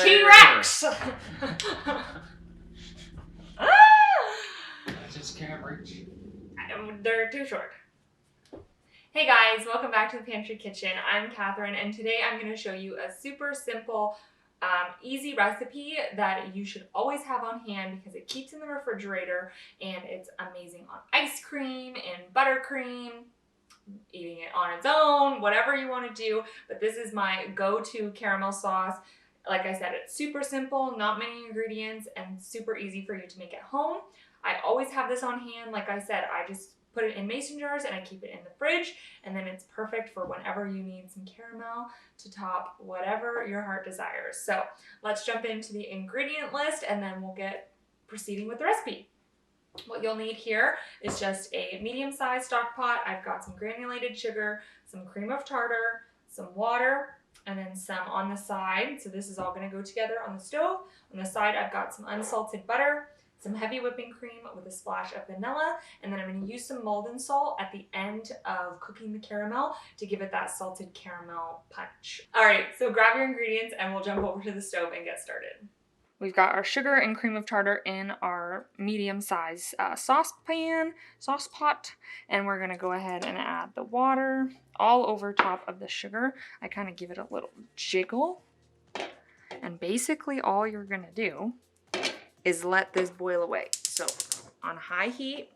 T-Rex! I just can't reach. They're too short. Hey guys, welcome back to the Pantry Kitchen. I'm Catherine, and today I'm going to show you a super simple, easy recipe that you should always have on hand because it keeps in the refrigerator and it's amazing on ice cream and buttercream, eating it on its own, whatever you want to do. But this is my go-to caramel sauce. Like I said, it's super simple, not many ingredients, and super easy for you to make at home. I always have this on hand. Like I said, I just put it in mason jars and I keep it in the fridge, and then it's perfect for whenever you need some caramel to top whatever your heart desires. So let's jump into the ingredient list and then we'll get proceeding with the recipe. What you'll need here is just a medium-sized stock pot. I've got some granulated sugar, some cream of tartar, some water, and then some on the side. So this is all going to go together on the stove. On the side, I've got some unsalted butter, some heavy whipping cream with a splash of vanilla, and then I'm going to use some Maldon Salt at the end of cooking the caramel to give it that salted caramel punch. All right, so grab your ingredients and we'll jump over to the stove and get started. We've got our sugar and cream of tartar in our medium-sized sauce pot, and we're going to go ahead and add the water all over top of the sugar. I kind of give it a little jiggle, and basically all you're going to do is let this boil away. So on high heat,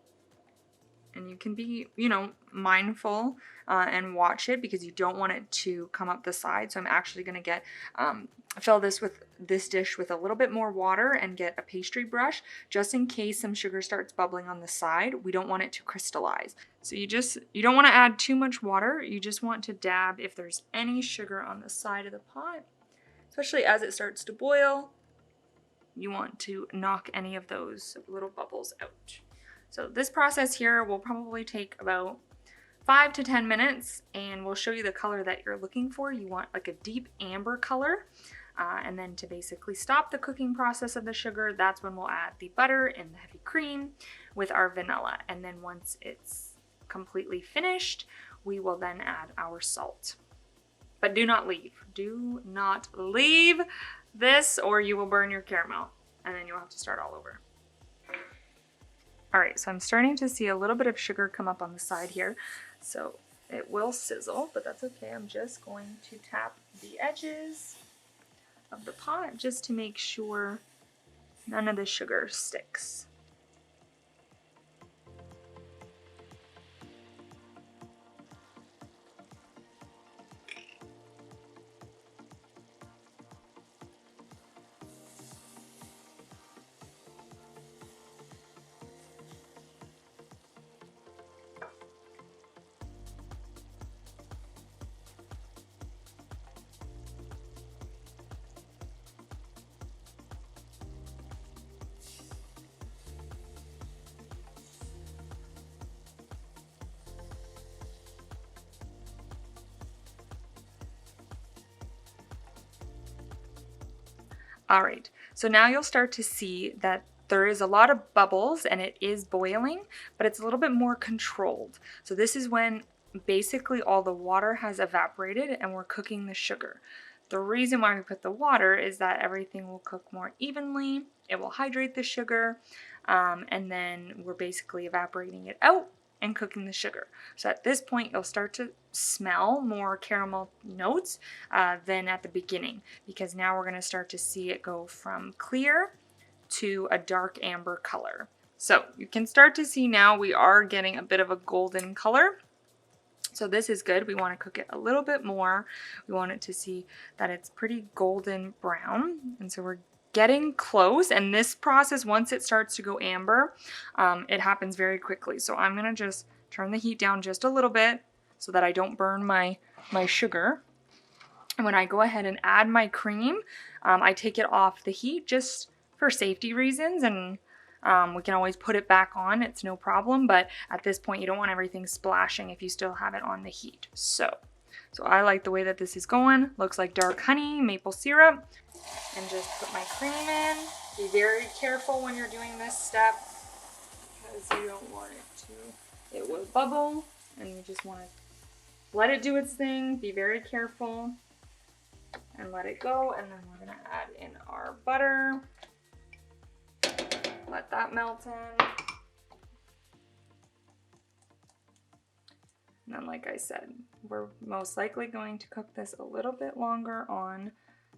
and you can be, mindful and watch it because you don't want it to come up the side. So I'm actually going to fill this dish with a little bit more water and get a pastry brush just in case some sugar starts bubbling on the side. We don't want it to crystallize. So you don't want to add too much water. You just want to dab if there's any sugar on the side of the pot, especially as it starts to boil. You want to knock any of those little bubbles out. So this process here will probably take about 5 to 10 minutes, and we'll show you the color that you're looking for. You want like a deep amber color. And then to basically stop the cooking process of the sugar, that's when we'll add the butter and the heavy cream with our vanilla. And then once it's completely finished, we will then add our salt. But do not leave. Do not leave this or you will burn your caramel and then you'll have to start all over. All right, so I'm starting to see a little bit of sugar come up on the side here. So it will sizzle, but that's okay. I'm just going to tap the edges of the pot just to make sure none of the sugar sticks. All right, so now you'll start to see that there is a lot of bubbles and it is boiling, but it's a little bit more controlled. So this is when basically all the water has evaporated and we're cooking the sugar. The reason why we put the water is that everything will cook more evenly. It will hydrate the sugar, and then we're basically evaporating it out and cooking the sugar. So at this point, you'll start to smell more caramel notes than at the beginning, because now we're going to start to see it go from clear to a dark amber color. So you can start to see now we are getting a bit of a golden color. So this is good. We want to cook it a little bit more. We want it to see that it's pretty golden brown. And so we're getting close, and this process, once it starts to go amber, it happens very quickly. So I'm gonna just turn the heat down just a little bit so that I don't burn my sugar. And when I go ahead and add my cream, I take it off the heat just for safety reasons, and we can always put it back on, it's no problem, but at this point you don't want everything splashing if you still have it on the heat. So I like the way that this is going. Looks like dark honey, maple syrup. And just put my cream in. Be very careful when you're doing this step because you don't want it will bubble, and you just want to let it do its thing. Be very careful. and let it go. And then we're gonna add in our butter. Let that melt in. And then, like I said, we're most likely going to cook this a little bit longer on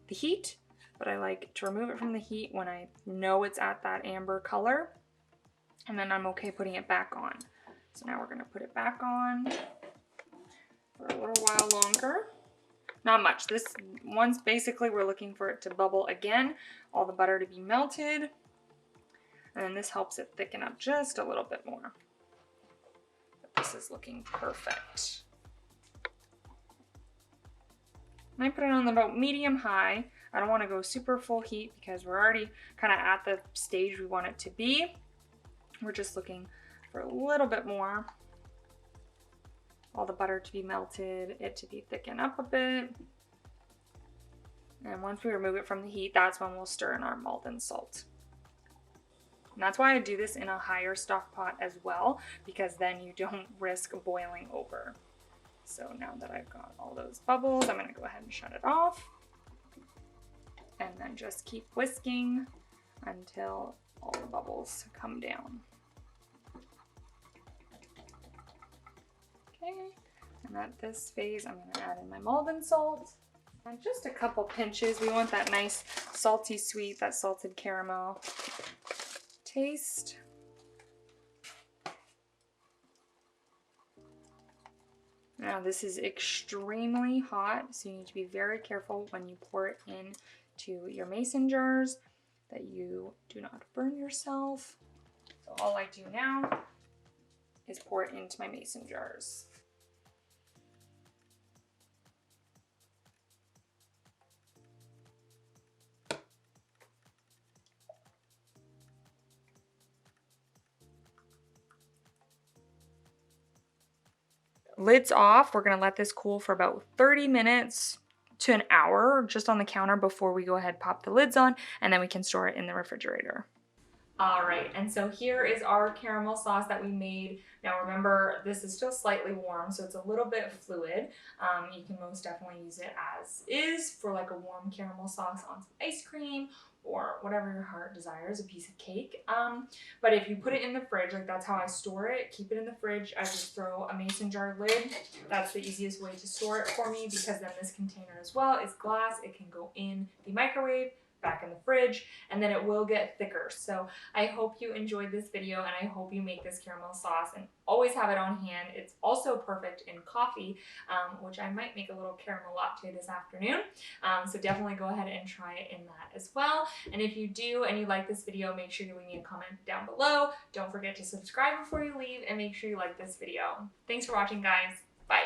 the heat, but I like to remove it from the heat when I know it's at that amber color, and then I'm okay putting it back on. So now we're gonna put it back on for a little while longer. Not much. This one's basically, we're looking for it to bubble again, all the butter to be melted, and then this helps it thicken up just a little bit more. This is looking perfect. And I put it on about medium high. I don't want to go super full heat because we're already kind of at the stage we want it to be. We're just looking for a little bit more. All the butter to be melted, it to be thickened up a bit. And once we remove it from the heat, that's when we'll stir in our Maldon salt. And that's why I do this in a higher stock pot as well, because then you don't risk boiling over. So now that I've got all those bubbles, I'm gonna go ahead and shut it off. And then just keep whisking until all the bubbles come down. Okay, and at this phase, I'm gonna add in my Maldon salt. And just a couple pinches. We want that nice salty sweet, that salted caramel taste. Now this is extremely hot, so you need to be very careful when you pour it into your mason jars that you do not burn yourself. So all I do now is pour it into my mason jars. Lid's off. We're gonna let this cool for about 30 minutes to an hour just on the counter before we go ahead, pop the lids on, and then we can store it in the refrigerator. All right, and so here is our caramel sauce that we made. Now remember, this is still slightly warm, so it's a little bit fluid. You can most definitely use it as is for like a warm caramel sauce on some ice cream or whatever your heart desires, a piece of cake. But if you put it in the fridge, like that's how I store it, keep it in the fridge. I just throw a mason jar lid. That's the easiest way to store it for me, because then this container as well is glass. It can go in the microwave, back in the fridge, and then it will get thicker. So I hope you enjoyed this video, and I hope you make this caramel sauce and always have it on hand. It's also perfect in coffee, which I might make a little caramel latte this afternoon. So definitely go ahead and try it in that as well. And if you do and you like this video, make sure you leave me a comment down below. Don't forget to subscribe before you leave, and make sure you like this video. Thanks for watching, guys. Bye.